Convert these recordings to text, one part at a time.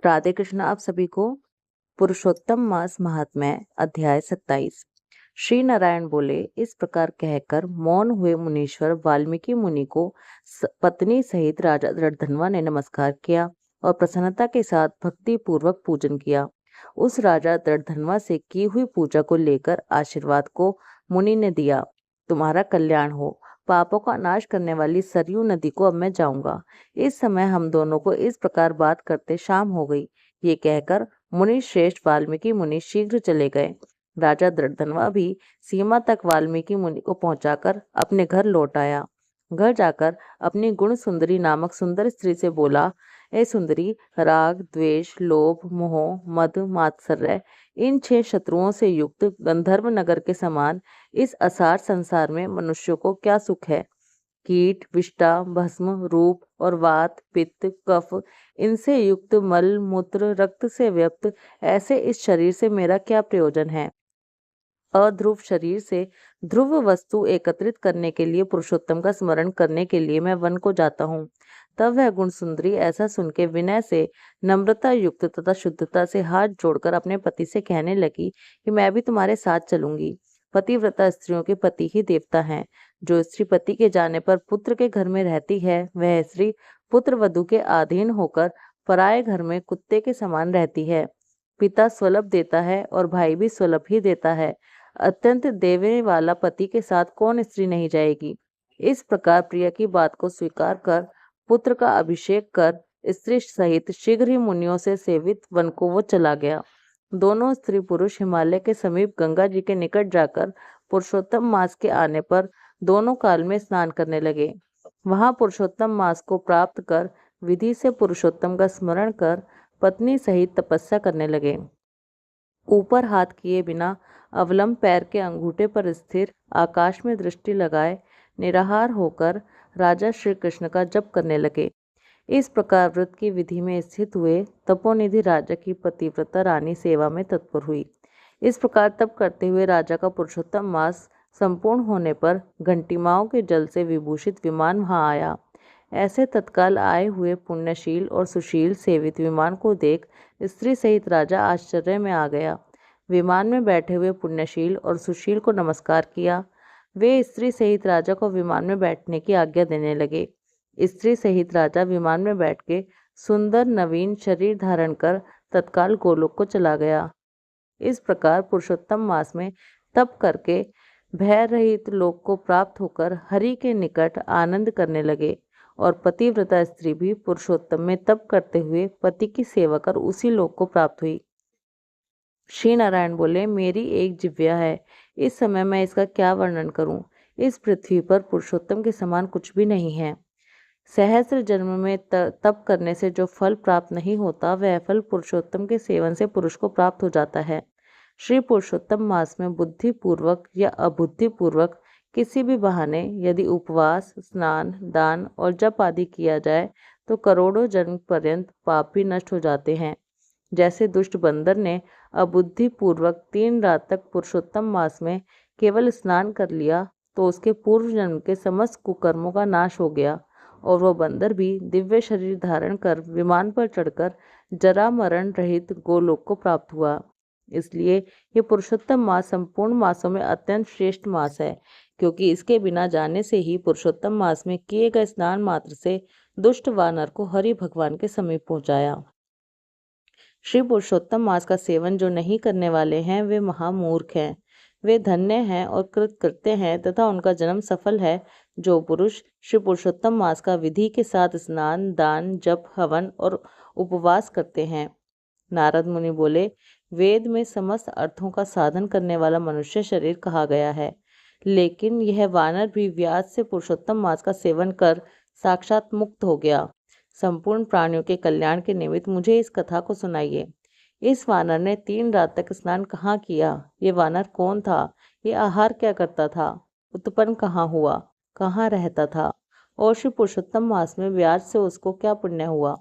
राधे कृष्ण। आप सभी को पुरुषोत्तम मास महात्म्य अध्याय 27। श्री नारायण बोले, इस प्रकार कहकर मौन हुए मुनीश्वर वाल्मीकि मुनि को पत्नी सहित राजा दृढ़धनवा ने नमस्कार किया और प्रसन्नता के साथ भक्ति पूर्वक पूजन किया। उस राजा दृढ़धनवा से की हुई पूजा को लेकर आशीर्वाद को मुनि ने दिया। तुम्हारा कल्याण हो। पापों का नाश करने वाली सरयू नदी को अब मैं जाऊंगा। इस समय हम दोनों को इस प्रकार बात करते शाम हो गई। ये कहकर मुनि श्रेष्ठ वाल्मीकि मुनि शीघ्र चले गए। राजा दृढ़धनवा भी सीमा तक वाल्मीकि मुनि को पहुंचाकर अपने घर लौट आया। घर जाकर अपनी गुण सुंदरी नामक सुंदर स्त्री से बोला, ए सुंदरी, राग, द्वेष, लोभ, मोह, मद, मात्सर्य इन 6 शत्रुओं से युक्त गंधर्व नगर के समान इस असार संसार में मनुष्यों को क्या सुख है। कीट, विष्टा, भस्म, रूप और वात, पित्त, कफ इनसे युक्त मल, मूत्र, रक्त से व्याप्त ऐसे इस शरीर से मेरा क्या प्रयोजन है। अध्रुव शरीर से ध्रुव वस्तु एकत्रित करने के लिए पुरुषोत्तम का स्मरण करने के लिए मैं वन को जाता हूँ। तब वह गुण सुंदरी ऐसा सुन के विनय से, नम्रता युक्त तथा शुद्धता से हाथ जोड़कर अपने पति से कहने लगी कि मैं भी तुम्हारे साथ चलूंगी। पतिव्रता स्त्रियों के पति ही देवता हैं। जो स्त्री पति के जाने पर पुत्र के घर में रहती है, वह स्त्री पुत्र वधु के अधीन होकर पराये घर में कुत्ते के समान रहती है। पिता स्वलभ देता है और भाई भी स्वलभ ही देता है। अत्यंत देवे वाला पति के साथ कौन स्त्री नहीं जाएगी। इस प्रकार प्रिया की बात को स्वीकार कर पुत्र का अभिषेक कर स्त्री सहित शीघ्र ही मुनियों से सेवित वन को वो चला गया। दोनों स्त्री पुरुष हिमालय के समीप गंगा जी के निकट जाकर पुरुषोत्तम मास के आने पर दोनों काल में स्नान करने लगे। वहां पुरुषोत्तम मास को प्राप्त कर विधि से पुरुषोत्तम का स्मरण कर पत्नी सहित तपस्या करने लगे। ऊपर हाथ किए बिना अवलंब पैर के अंगूठे पर स्थिर आकाश में दृष्टि लगाए निराहार होकर राजा श्री कृष्ण का जप करने लगे। इस प्रकार व्रत की विधि में स्थित हुए तपोनिधि राजा की पतिव्रता रानी सेवा में तत्पर हुई। इस प्रकार तप करते हुए राजा का पुरुषोत्तम मास संपूर्ण होने पर घंटिमाओं के जल से विभूषित विमान वहां आया। ऐसे तत्काल आए हुए पुण्यशील और सुशील सेवित विमान को देख स्त्री सहित राजा आश्चर्य में आ गया। विमान में बैठे हुए पुण्यशील और सुशील को नमस्कार किया। वे स्त्री सहित राजा को विमान में बैठने की आज्ञा देने लगे। स्त्री सहित राजा विमान में बैठ के सुंदर नवीन शरीर धारण कर तत्काल गोलोक को चला गया। इस प्रकार पुरुषोत्तम मास में तप करके भय रहित लोक को प्राप्त होकर हरि के निकट आनंद करने लगे और पतिव्रता स्त्री भी पुरुषोत्तम में तप करते हुए पति की सेवा कर उसी लोक को प्राप्त हुई। श्री नारायण बोले, मेरी एक जिह्वा है, इस समय मैं इसका क्या वर्णन करूं। इस पृथ्वी पर पुरुषोत्तम के समान कुछ भी नहीं है। सहस्त्र जन्म में तप करने से जो फल प्राप्त नहीं होता, वह फल पुरुषोत्तम के सेवन से पुरुष को प्राप्त हो जाता है। श्री पुरुषोत्तम मास में बुद्धि पूर्वक या अबुद्धि पूर्वक किसी भी बहाने यदि उपवास, स्नान, दान और जप आदि किया जाए तो करोड़ों जन्म पर्यंत पाप भी नष्ट हो जाते हैं। जैसे दुष्ट बंदर ने अबुद्धि पूर्वक 3 रात तक पुरुषोत्तम मास में केवल स्नान कर लिया तो उसके पूर्व जन्म के समस्त कुकर्मों का नाश हो गया और वह बंदर भी दिव्य शरीर धारण कर विमान पर चढ़कर जरा मरण रहित गोलोक को प्राप्त हुआ। इसलिए ये पुरुषोत्तम मास संपूर्ण मासों में अत्यंत श्रेष्ठ मास है, क्योंकि इसके बिना जाने से ही पुरुषोत्तम मास में किए गए स्नान मात्र से दुष्ट वानर को हरि भगवान के समीप पहुंचाया। श्री पुरुषोत्तम मास का सेवन जो नहीं करने वाले हैं, वे महामूर्ख हैं। वे धन्य हैं और कृतकृत्य हैं तथा उनका जन्म सफल है जो पुरुष श्री पुरुषोत्तम मास का विधि के साथ स्नान, दान, जप, हवन और उपवास करते हैं। नारद मुनि बोले, वेद में समस्त अर्थों का साधन करने वाला मनुष्य शरीर कहा गया है, लेकिन यह वानर भी व्यास से पुरुषोत्तम मास का सेवन कर साक्षात मुक्त हो गया। संपूर्ण प्राणियों के कल्याण के निमित्त मुझे इस कथा को सुनाइए। इस वानर ने 3 रात तक स्नान कहाँ किया? ये वानर कौन था? ये आहार क्या करता था? उत्पन्न कहाँ हुआ? कहाँ रहता था? और श्री पुरुषोत्तम मास में व्यास से उसको क्या पुण्य हुआ?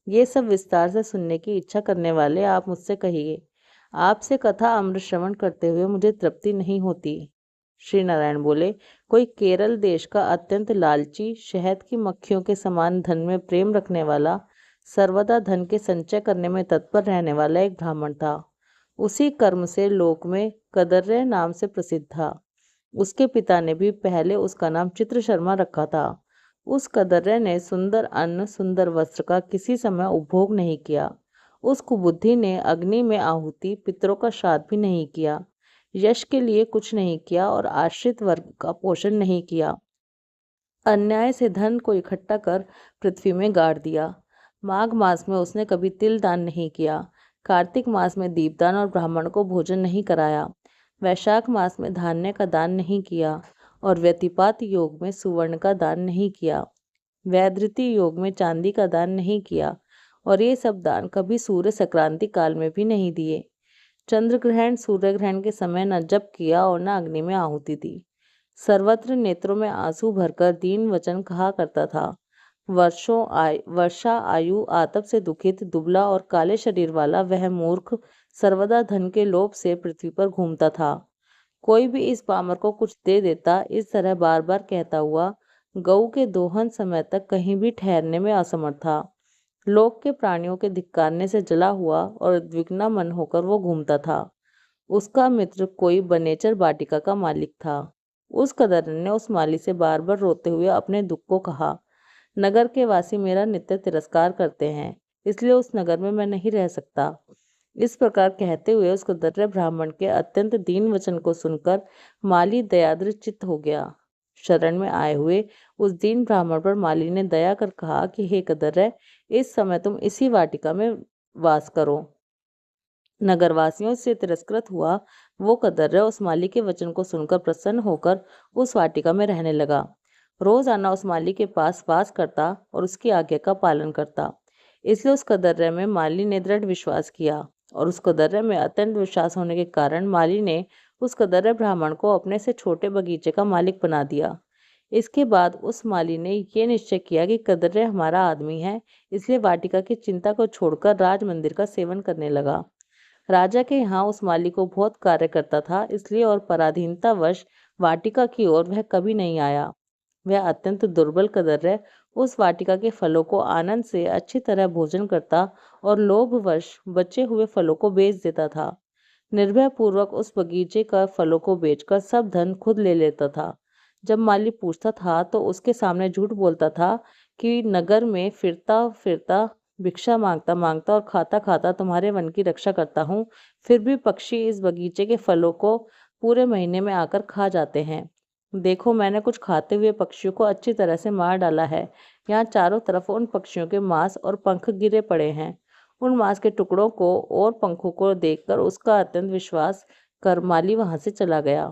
ये सब विस्तार से सुनने की इच्छा करने वाले आप मुझसे कहिए। आपसे कथा अमृत श्रवण करते हुए मुझे तृप्ति नहीं होती। श्री नारायण बोले, कोई केरल देश का अत्यंत लालची, शहद की मक्खियों के समान धन में प्रेम रखने वाला, सर्वदा धन के संचय करने में तत्पर रहने वाला एक ब्राह्मण था। उसी कर्म से लोक में कदर्य नाम से प्रसिद्ध था। उसके पिता ने भी पहले उसका नाम चित्र शर्मा रखा था। उस कदर्य ने सुंदर अन्न सुंदर वस्त्र का किसी समय उपभोग नहीं किया। उस कुबुद्धि ने अग्नि में आहुति पितरों का श्राद्ध भी नहीं किया, यश के लिए कुछ नहीं किया और आश्रित वर्ग का पोषण नहीं किया। अन्याय से धन को इकट्ठा कर पृथ्वी में गाड़ दिया। माघ मास में उसने कभी तिल दान नहीं किया। कार्तिक मास में दीपदान और ब्राह्मण को भोजन नहीं कराया। वैशाख मास में धान्य का दान नहीं किया और व्यतिपात योग में सुवर्ण का दान नहीं किया। वैधृति योग में चांदी का दान नहीं किया और ये सब दान कभी सूर्य संक्रांति काल में भी नहीं दिए। चंद्र ग्रहण सूर्य ग्रहण के समय न जप किया और न अग्नि में आहुति दी। सर्वत्र नेत्रों में आंसू भरकर दीन वचन कहा करता था। वर्षा आयु आतप से दुखित दुबला और काले शरीर वाला वह मूर्ख सर्वदा धन के लोभ से पृथ्वी पर घूमता था। कोई भी इस पामर को कुछ दे देता, इस तरह बार बार कहता हुआ गऊ के दोहन समय तक कहीं भी ठहरने में असमर्थ था। लोक के प्राणियों के धिक्कारने से जला हुआ और उद्विग्न मन होकर वो घूमता था। उसका मित्र कोई बनेचर वाटिका का मालिक था। उस कदर ने उस माली से बार बार रोते हुए अपने दुख को कहा, नगर के वासी मेरा नित्य तिरस्कार करते हैं, इसलिए उस नगर में मैं नहीं रह सकता। इस प्रकार कहते हुए उस कदर्य ब्राह्मण के अत्यंत दीन वचन को सुनकर माली दयाद्र चित्त हो गया। शरण में आए हुए उस दीन ब्राह्मण पर माली ने दया कर कहा कि हे कदर्य, इस समय तुम इसी वाटिका में वास करो। नगरवासियों से तिरस्कृत हुआ वो कदर्य उस माली के वचन को सुनकर प्रसन्न होकर उस वाटिका में रहने लगा। रोजाना उस माली के पास वास करता और उसकी आज्ञा का पालन करता। इसलिए उस कदर्य में माली ने दृढ़ विश्वास किया और उस कदर्य में अत्यंत विश्वास होने के कारण माली ने उस कदर्य ब्राह्मण को अपने से छोटे बगीचे का मालिक बना दिया। इसके बाद उस माली ने ये निश्चय किया कि कदर्य हमारा आदमी है, इसलिए वाटिका की चिंता को छोड़कर राज मंदिर का सेवन करने लगा। राजा के यहाँ उस माली को बहुत कार्य करता था, इसलिए और पराधीनतावश वाटिका की ओर वह कभी नहीं आया। वह अत्यंत दुर्बल कदर्य उस वाटिका के फलों को आनंद से अच्छी तरह भोजन करता और लोभवश बचे हुए फलों को बेच देता था। निर्भय पूर्वक उस बगीचे का फलों को बेचकर सब धन खुद ले लेता था। जब माली पूछता था तो उसके सामने झूठ बोलता था कि नगर में फिरता फिरता भिक्षा मांगता मांगता और खाता खाता तुम्हारे वन की रक्षा करता हूँ, फिर भी पक्षी इस बगीचे के फलों को पूरे महीने में आकर खा जाते हैं। देखो, मैंने कुछ खाते हुए पक्षियों को अच्छी तरह से मार डाला है। यहाँ चारों तरफ उन पक्षियों के मांस और पंख गिरे पड़े हैं। उन मांस के टुकड़ों को और पंखों को देखकर उसका अत्यंत विश्वास कर माली वहां से चला गया।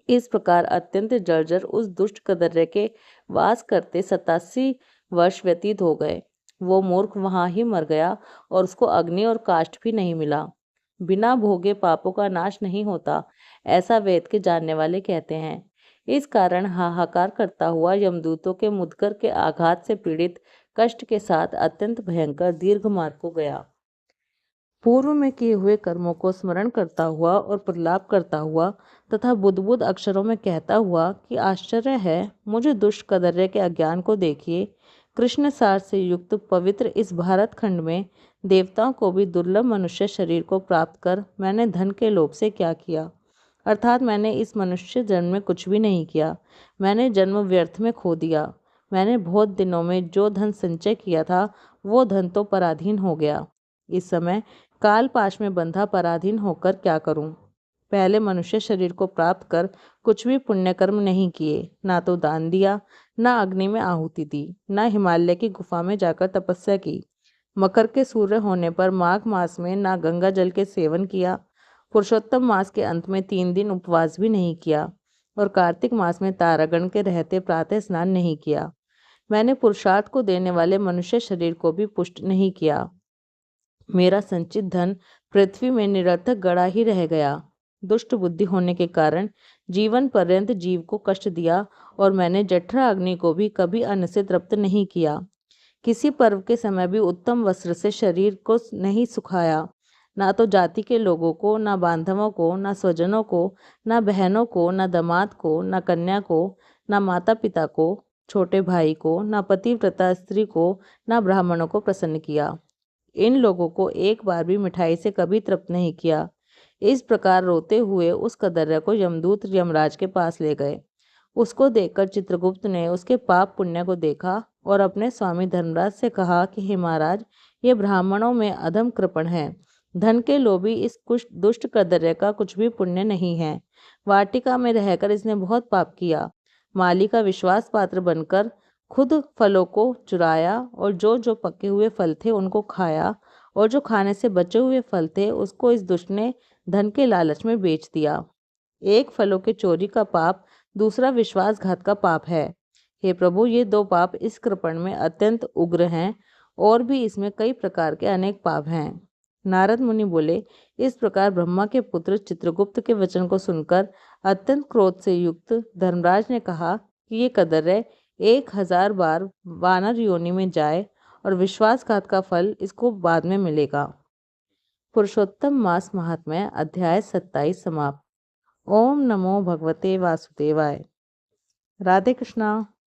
इस प्रकार अत्यंत जर्जर उस दुष्ट कदर्य के वास करते 87 वर्ष व्यतीत हो गए। वो मूर्ख वहां ही मर गया और उसको अग्नि और काष्ठ भी नहीं मिला। बिना भोगे पापों का नाश नहीं होता, ऐसा वेद के जानने वाले कहते हैं। इस कारण हाहाकार करता हुआ यमदूतों के मुदगर के आघात से पीड़ित कष्ट के साथ अत्यंत भयंकर दीर्घ मार्ग को गया। पूर्व में किए हुए कर्मों को स्मरण करता हुआ और प्रलाप करता हुआ तथा बुद्ध अक्षरों में कहता हुआ कि आश्चर्य है, मुझे दुष्ट कदर्य के अज्ञान को देखिए। कृष्ण सार से युक्त पवित्र इस भारत खंड में देवताओं को भी दुर्लभ मनुष्य शरीर को प्राप्त कर मैंने धन के लोभ से क्या किया, अर्थात मैंने इस मनुष्य जन्म में कुछ भी नहीं किया। मैंने जन्म व्यर्थ में खो दिया। मैंने बहुत दिनों में जो धन संचय किया था वो धन तो पराधीन हो गया। इस समय काल पाश में बंधा पराधीन होकर क्या करूं? पहले मनुष्य शरीर को प्राप्त कर कुछ भी पुण्य कर्म नहीं किए, ना तो दान दिया, ना अग्नि में आहुति दी, ना हिमालय की गुफा में जाकर तपस्या की। मकर के सूर्य होने पर माघ मास में ना गंगा जल के सेवन किया। पुरुषोत्तम मास के अंत में 3 दिन उपवास भी नहीं किया और कार्तिक मास में तारागण के रहते प्रातः स्नान नहीं किया। मैंने पुरुषार्थ को देने वाले मनुष्य शरीर को भी पुष्ट नहीं किया। मेरा संचित धन पृथ्वी में निरर्थक गड़ा ही रह गया। दुष्ट बुद्धि होने के कारण जीवन पर्यंत जीव को कष्ट दिया और मैंने जठरा अग्नि को भी कभी अन्न से तृप्त नहीं किया। किसी पर्व के समय भी उत्तम वस्त्र से शरीर को नहीं सुखाया। ना तो जाति के लोगों को, ना बांधवों को, ना स्वजनों को, ना बहनों को, ना दामाद को, ना कन्या को, ना माता पिता को, छोटे भाई को, ना पतिव्रता स्त्री को, ना ब्राह्मणों को प्रसन्न किया। इन लोगों को एक बार भी मिठाई से कभी तृप्त नहीं किया। इस प्रकार रोते हुए उस कदर्य को यमदूत यमराज के पास ले गए। उसको देखकर चित्रगुप्त ने उसके पाप पुण्य को देखा और अपने स्वामी धर्मराज से कहा कि हे महाराज, ये ब्राह्मणों में अधम कृपण है। धन के लोभी इस कुछ दुष्ट कदर्य का कुछ भी पुण्य नहीं है। वाटिका में रहकर इसने बहुत पाप किया। माली का विश्वास पात्र बनकर खुद फलों को चुराया और जो जो पके हुए फल थे उनको खाया, और जो खाने से बचे हुए फल थे उसको इस दुष्ट ने धन के लालच में बेच दिया। एक फलों के चोरी का पाप, दूसरा विश्वासघात का पाप है। हे प्रभु, ये दो पाप इस कृपण में अत्यंत उग्र हैं, और भी इसमें कई प्रकार के अनेक पाप हैं। नारद मुनि बोले, इस प्रकार ब्रह्मा के पुत्र चित्रगुप्त के वचन को सुनकर अत्यंत क्रोध से युक्त धर्मराज ने कहा कि ये कदर्य 1000 बार वानर योनि में जाए और विश्वासघात का फल इसको बाद में मिलेगा। पुरुषोत्तम मास महात्म्य अध्याय 27 समाप्त। ओम नमो भगवते वासुदेवाय। राधे कृष्णा।